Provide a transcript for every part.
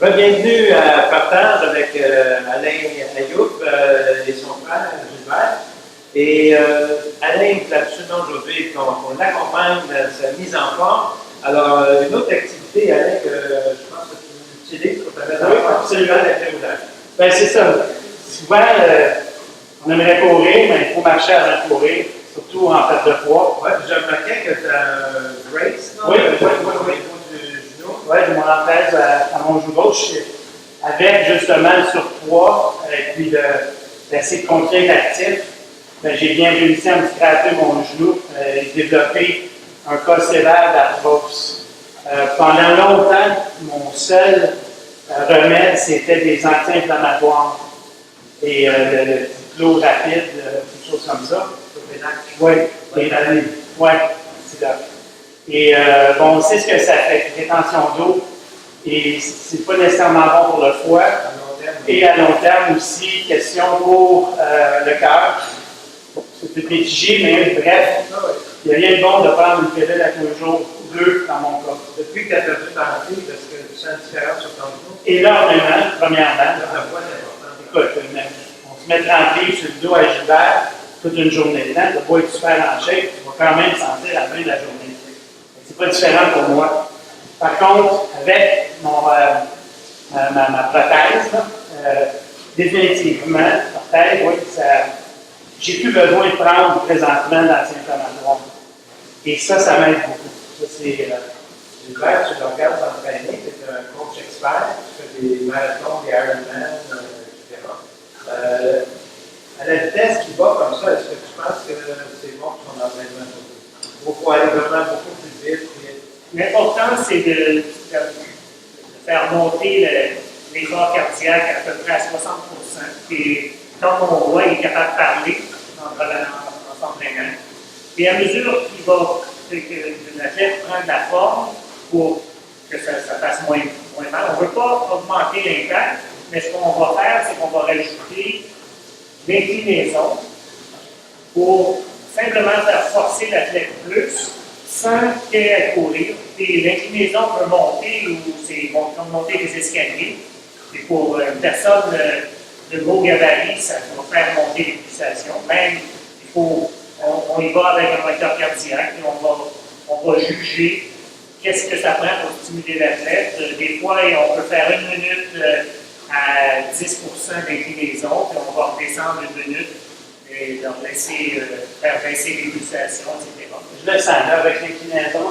Bienvenue à Partage avec Alain Ayoub et son frère Gilbert. Et Alain est absolument aujourd'hui qu'on accompagne dans sa mise en forme. Alors, une autre activité, Alain, que je pense que tu utilises pour permettre absolument d'être ouvert. Bien, c'est ça. Souvent, on aimerait courir, mais il faut marcher avant de courir, surtout en perte de poids. Oui, j'ai remarqué que tu as un brace, non? Oui, Oui, de mon orthèse à mon genou gauche, avec justement le surpoids et puis d'essayer de continuer d'être actif. Ben, j'ai bien réussi à me scraper mon genou et développer un col sévère d'arthrose. Pendant longtemps, mon seul remède, c'était des anti-inflammatoires et le cyclo rapide, quelque chose comme ça. Oui, c'est là. Et bon, on sait ce que ça fait, rétention d'eau, et c'est pas nécessairement bon pour le foie. Et à long terme aussi, question pour le cœur. C'est peut-être mitigé, mais bref, il n'y a rien de bon de prendre une pilule à tous les jours, deux dans mon cas. Depuis que tu as perdu ta vie, parce que tu sens différence sur ton genou? Énormément, premièrement. La voix est importante. Écoute, on se met 30 livres sur le dos à Gilbert toute une journée dedans, tu vas pas être super en shape, tu vas quand même sentir la fin de la journée. C'est pas différent pour moi. Par contre, avec ma prothèse, définitivement, prothèse, oui, j'ai plus besoin de prendre présentement d'anti-inflammatoires. Et ça m'aide beaucoup. Ça, c'est. Gilbert, tu le regardes s'entraîner, tu es un coach expert, tu fais des marathons, des Ironman, etc. À la vitesse qui va comme ça, est-ce que tu penses que c'est bon pour ton entraînement? Il faut aller vraiment beaucoup plus vite. L'important, c'est de faire monter l'effort cardiaque à peu près à 60%. Et comme on voit, il est capable de parler en s'entraînant. Et à mesure que l'athlète prend de la forme pour que ça fasse moins mal, on ne veut pas augmenter l'impact, mais ce qu'on va faire, c'est qu'on va rajouter l'inclinaison pour simplement faire forcer l'athlète plus sans qu'elle ait à courir. Et l'inclinaison peut monter ou c'est comme monter des escaliers. Et pour une personne de gros gabarit, ça va faire monter les pulsations. Même, on y va avec un moteur cardiaque et on va juger qu'est-ce que ça prend pour stimuler l'athlète. Des fois, on peut faire 1 minute à 10% d'inclinaison, puis on va redescendre 1 minute et leur laisser faire baisser les pulsations, etc. Je le sens là avec l'inclinaison.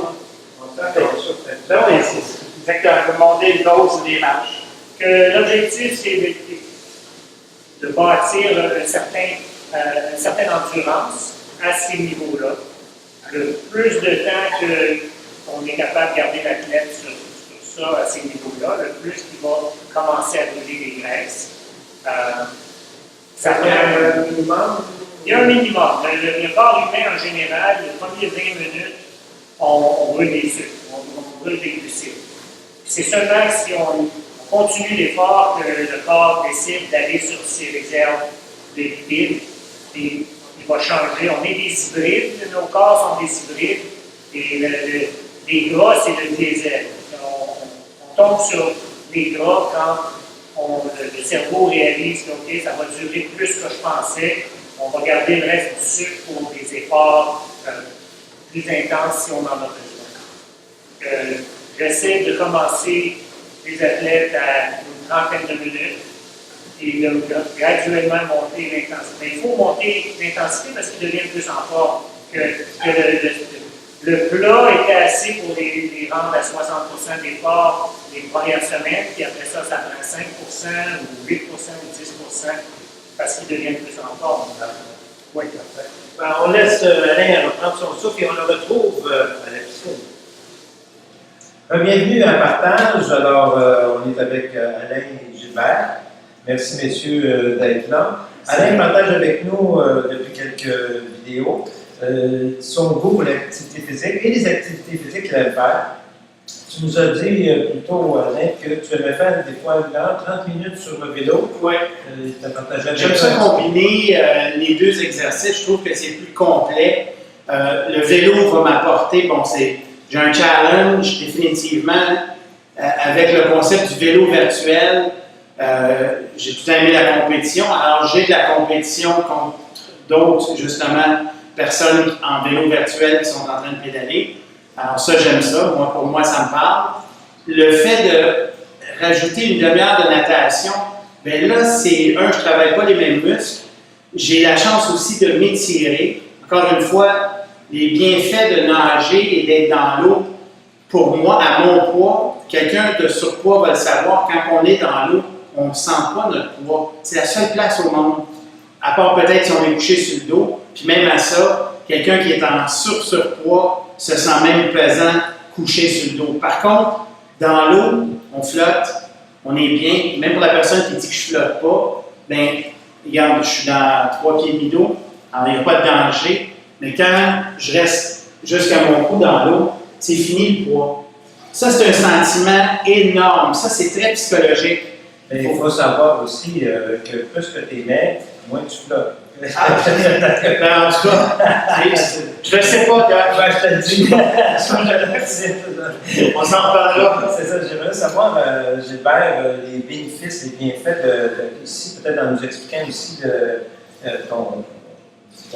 On sent qu'on souffre. Là, oui, c'est exactement monter une hausse des marches. L'objectif, c'est de bâtir une certaine endurance à ces niveaux-là. Le plus de temps qu'on est capable de garder l'athlète sur ça, à ces niveaux-là, le plus qu'il va commencer à brûler les graisses. Ça fait un minimum? Il y a un minimum. Le corps humain, en général, les premières 20 minutes, on brûle des sucres, on brûle des glucides. C'est seulement si on continue l'effort que le corps décide d'aller sur ses réserves de lipides et il va changer. On est des hybrides, nos corps sont des hybrides et les gras, c'est le diesel. On tombe sur les gras quand le cerveau réalise que okay, ça va durer plus que je pensais. On va garder le reste du sucre pour des efforts plus intenses si on en a besoin. J'essaie de commencer les athlètes à une trentaine de minutes et de graduellement monter l'intensité. Il faut monter l'intensité parce qu'ils deviennent plus en forme. Le plat était assez pour les rendre à 60% d'effort les premières semaines, puis après ça prend 5% ou 8% ou 10% parce qu'ils deviennent plus en forme. Oui, parfait. Ben, on laisse Alain reprendre son souffle et on le retrouve à la piscine. Bienvenue à Partage. Alors, on est avec Alain et Gilbert. Merci, messieurs, d'être là. Alain partage avec nous depuis quelques vidéos son goût pour l'activité physique et les activités physiques qu'il aime faire. Tu nous as dit plutôt, Alain, que tu aimais faire des fois 1 heure, 30 minutes sur le vélo. Oui. J'aime ça combiner les deux exercices. Je trouve que c'est plus complet. Le vélo va m'apporter, j'ai un challenge définitivement avec le concept du vélo virtuel, j'ai tout aimé la compétition. Alors, j'ai de la compétition contre d'autres, justement, personnes en vélo virtuel qui sont en train de pédaler. Alors, ça, j'aime ça. Moi, pour moi, ça me parle. Le fait de rajouter une demi-heure de natation, bien là, c'est je ne travaille pas les mêmes muscles. J'ai la chance aussi de m'étirer. Encore une fois, les bienfaits de nager et d'être dans l'eau, pour moi, à mon poids, quelqu'un de surpoids va le savoir, quand on est dans l'eau, on ne sent pas notre poids. C'est la seule place au monde, à part peut-être si on est couché sur le dos, puis même à ça, quelqu'un qui est en surpoids se sent même pesant couché sur le dos. Par contre, dans l'eau, on flotte, on est bien. Même pour la personne qui dit que je ne flotte pas, bien, regarde, je suis dans 3 pieds et demi d'eau, alors il n'y a pas de danger. Mais quand je reste jusqu'à mon cou dans l'eau, c'est fini le poids. Ça, c'est un sentiment énorme. Ça, c'est très psychologique. Mais il faut savoir aussi que plus que tu es maigre, moins tu flottes. Ah, ben, en tout cas, je ne sais pas, Ouais, je te le dis. on s'en reparlera. C'est ça, j'aimerais savoir, Gilbert, les bénéfices, les bienfaits ici, peut-être en nous expliquant aussi ton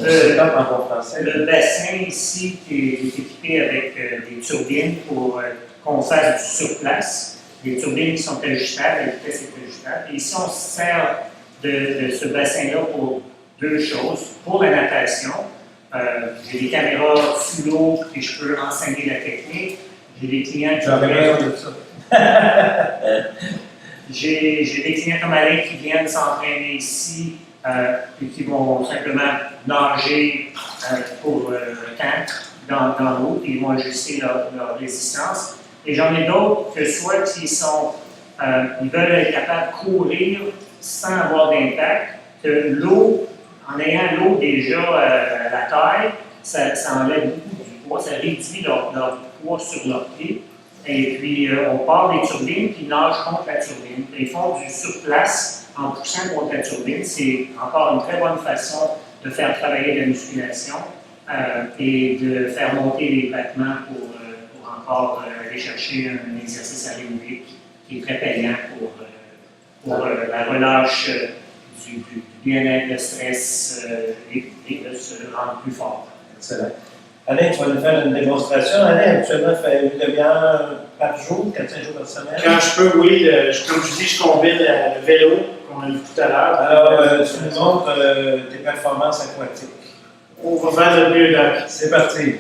setup en bon français. Le bassin ici qui est équipé avec des turbines pour qu'on fasse du surplace. Les turbines qui sont ajustables, la vitesse est ajustable. Et ici, on se sert de ce bassin-là pour deux choses. Pour la natation, j'ai des caméras sous l'eau et je peux enseigner la technique. J'ai des clients qui j'ai des clients comme Alain qui viennent s'entraîner ici et qui vont simplement nager pour le temps dans l'eau et ils vont ajuster leur résistance. Et j'en ai d'autres que soit qui sont, ils veulent être capables de courir sans avoir d'impact, que l'eau, en ayant l'eau déjà à la taille, ça enlève beaucoup du poids, ça réduit leur poids sur leurs pieds. Et puis, on part des turbines, puis ils nagent contre la turbine. Ils font du surplace en poussant contre la turbine. C'est encore une très bonne façon de faire travailler la musculation et de faire monter les battements pour encore aller chercher un exercice aérobique qui est très payant pour la relâche du bien-être, le stress et de se rendre plus fort. Excellent. Alain, tu vas nous faire une démonstration. Alain, actuellement, fait une demi-heure par jour, 4-5 jours par semaine. Quand je peux, oui. Comme je dis, je combine le vélo, qu'on a vu tout à l'heure. Alors, tu nous montres tes performances aquatiques. On va faire le mieux, Doc. C'est parti.